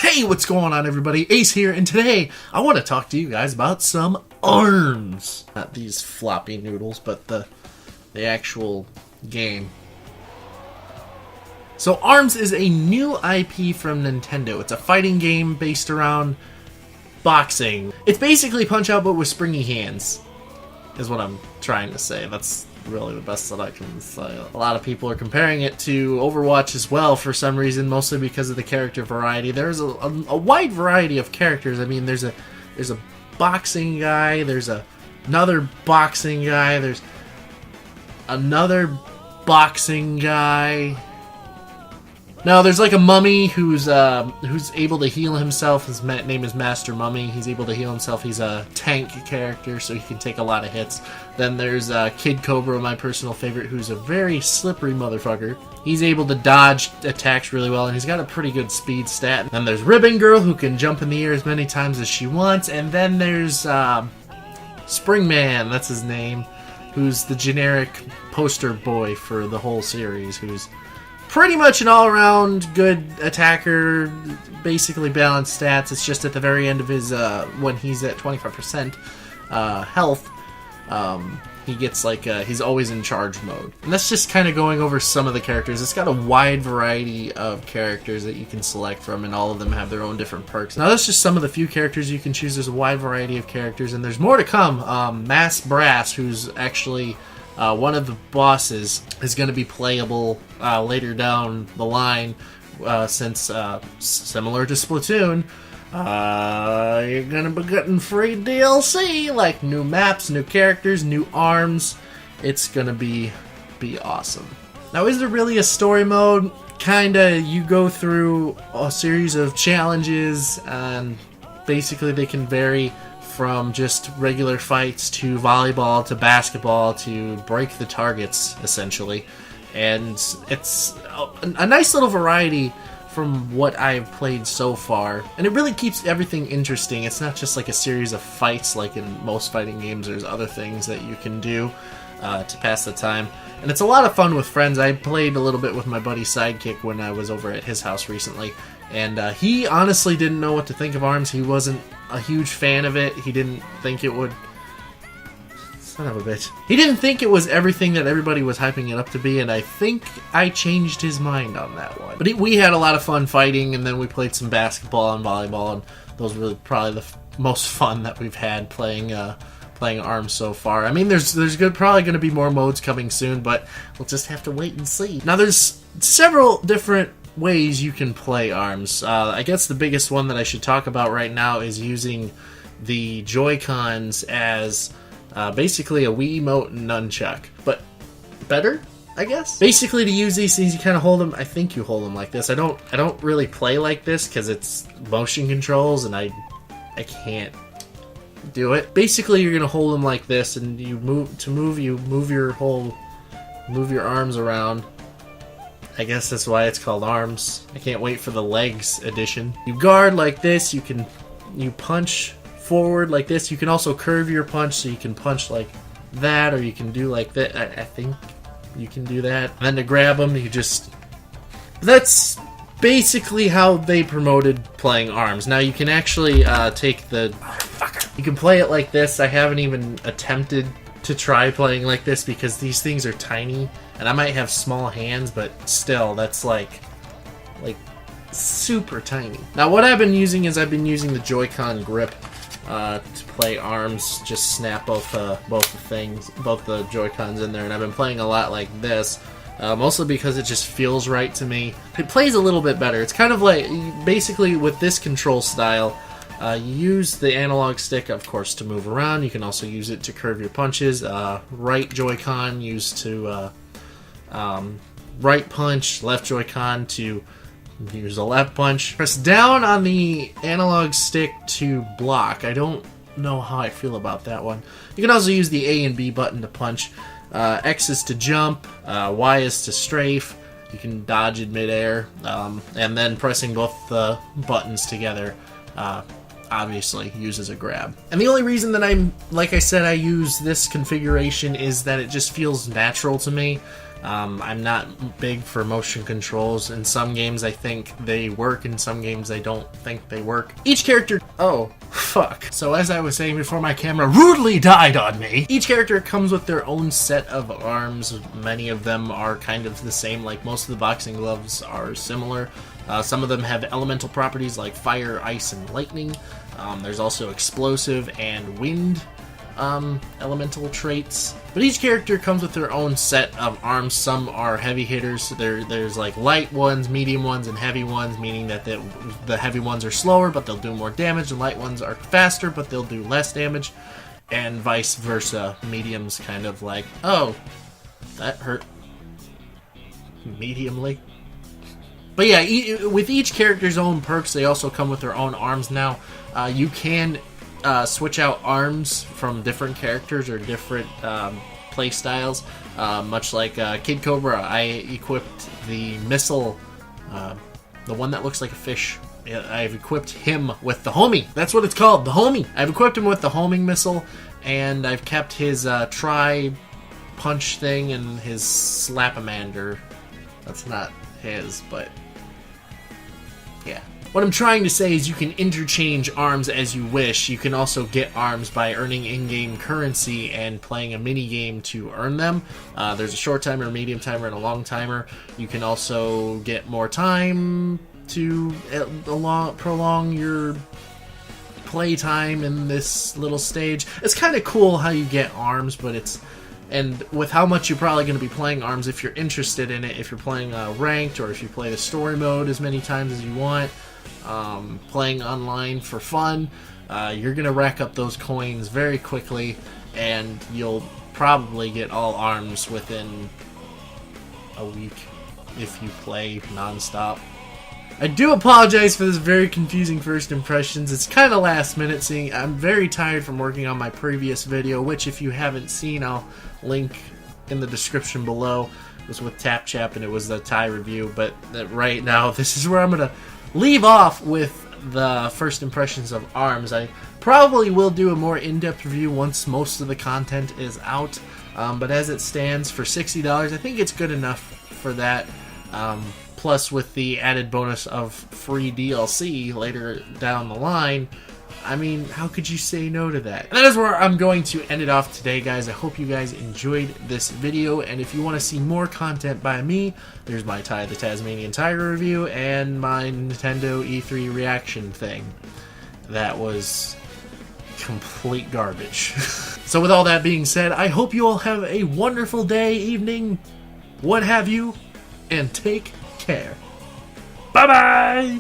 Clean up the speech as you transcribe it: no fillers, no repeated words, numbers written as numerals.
Hey, what's going on, everybody? Ace here, and today I want to talk to you guys about some ARMS. Not these floppy noodles, but the actual game. So ARMS is a new IP from Nintendo. It's a fighting game based around boxing. It's basically Punch-Out but with springy hands, is what I'm trying to say. That's really the best that I can say. A lot of people are comparing it to Overwatch as well for some reason, mostly because of the character variety. There's a wide variety of characters. I mean, there's a boxing guy, there's another boxing guy, there's another boxing guy. No, there's like a mummy who's able to heal himself. His name is Master Mummy. He's able to heal himself. He's a tank character, so he can take a lot of hits. Then there's Kid Cobra, my personal favorite, who's a very slippery motherfucker. He's able to dodge attacks really well, and he's got a pretty good speed stat. Then there's Ribbon Girl, who can jump in the air as many times as she wants. And then there's Springman, that's his name, who's the generic poster boy for the whole series, who's pretty much an all-around good attacker, basically balanced stats. It's just at the very end of his, when he's at 25% health, he gets like, he's always in charge mode. And that's just kind of going over some of the characters. It's got a wide variety of characters that you can select from, and all of them have their own different perks. Now that's just some of the few characters you can choose. There's a wide variety of characters, and there's more to come. Mass Brass, who's actually one of the bosses, is going to be playable later down the line, since similar to Splatoon, you're going to be getting free DLC, like new maps, new characters, new arms. It's going to be awesome. Now, is there really a story mode? Kinda. You go through a series of challenges, and basically they can vary from just regular fights to volleyball to basketball to break the targets, essentially. And it's a nice little variety from what I've played so far. And it really keeps everything interesting. It's not just like a series of fights like in most fighting games. There's other things that you can do to pass the time. And it's a lot of fun with friends. I played a little bit with my buddy Sidekick when I was over at his house recently. And he honestly didn't know what to think of ARMS. He wasn't a huge fan of it. He didn't think it would... Son of a bitch. He didn't think it was everything that everybody was hyping it up to be, and I think I changed his mind on that one. But we had a lot of fun fighting, and then we played some basketball and volleyball, and those were probably the most fun that we've had playing ARMS so far. I mean, there's probably going to be more modes coming soon, but we'll just have to wait and see. Now, there's several different ways you can play ARMS. I guess the biggest one that I should talk about right now is using the Joy-Cons as basically a Wiimote and nunchuck, but better, I guess. Basically, to use these things, you kind of hold them. I think you hold them like this. I don't really play like this because it's motion controls, and I can't do it. Basically, you're gonna hold them like this, and you move your arms around. I guess that's why it's called ARMS. I can't wait for the legs edition. You guard like this. You punch forward like this. You can also curve your punch, so you can punch like that, or you can do like that. I think you can do that. And then to grab them, you just... That's basically how they promoted playing ARMS. Now you can actually take the... You can play it like this. I haven't even attempted to try playing like this because these things are tiny, and I might have small hands, but still, that's like super tiny. Now what I've been using is the Joy-Con grip to play ARMS. Just snap both the Joy-Cons in there, and I've been playing a lot like this, mostly because it just feels right to me. It plays a little bit better. It's kind of like, basically with this control style, you use the analog stick, of course, to move around. You can also use it to curve your punches. Right Joy-Con used to right punch, left Joy-Con to use a left punch. Press down on the analog stick to block. I don't know how I feel about that one. You can also use the A and B button to punch. X is to jump, Y is to strafe. You can dodge in midair, and then pressing both the buttons together obviously uses a grab. And the only reason that like I said, I use this configuration is that it just feels natural to me. I'm not big for motion controls. In some games I think they work, in some games I don't think they work. Each character... Oh, fuck. So as I was saying before my camera rudely died on me, each character comes with their own set of arms. Many of them are kind of the same, like most of the boxing gloves are similar. Some of them have elemental properties like fire, ice, and lightning. There's also explosive and wind elemental traits. But each character comes with their own set of arms. Some are heavy hitters. There's like light ones, medium ones, and heavy ones, meaning that the heavy ones are slower, but they'll do more damage. The light ones are faster, but they'll do less damage. And vice versa. Medium's kind of like, oh, that hurt mediumly. But yeah, with each character's own perks, they also come with their own arms now. You can switch out arms from different characters or different play styles. Much like Kid Cobra, I equipped the missile, the one that looks like a fish. I've equipped him with the homing. That's what it's called, the homing. I've equipped him with the homing missile, and I've kept his tri-punch thing and his slapamander. That's not his, but yeah. What I'm trying to say is you can interchange arms as you wish. You can also get arms by earning in-game currency and playing a mini-game to earn them. There's a short timer, a medium timer, and a long timer. You can also get more time to prolong your play time in this little stage. It's kind of cool how you get arms, but it's... And with how much you're probably going to be playing ARMS, if you're interested in it, if you're playing ranked, or if you play the story mode as many times as you want, playing online for fun, you're going to rack up those coins very quickly, and you'll probably get all ARMS within a week if you play non-stop. I do apologize for this very confusing first impressions. It's kind of last minute, seeing I'm very tired from working on my previous video, which if you haven't seen, I'll link in the description below. It was with Tap Chap and it was the Thai review, but right now this is where I'm going to leave off with the first impressions of ARMS. I probably will do a more in-depth review once most of the content is out, but as it stands for $60, I think it's good enough for that. Plus, with the added bonus of free DLC later down the line, I mean, how could you say no to that? And that is where I'm going to end it off today, guys. I hope you guys enjoyed this video, and if you want to see more content by me, there's my Ty the Tasmanian Tiger review and my Nintendo E3 reaction thing. That was complete garbage. So with all that being said, I hope you all have a wonderful day, evening, what have you, and take care. Bye-bye!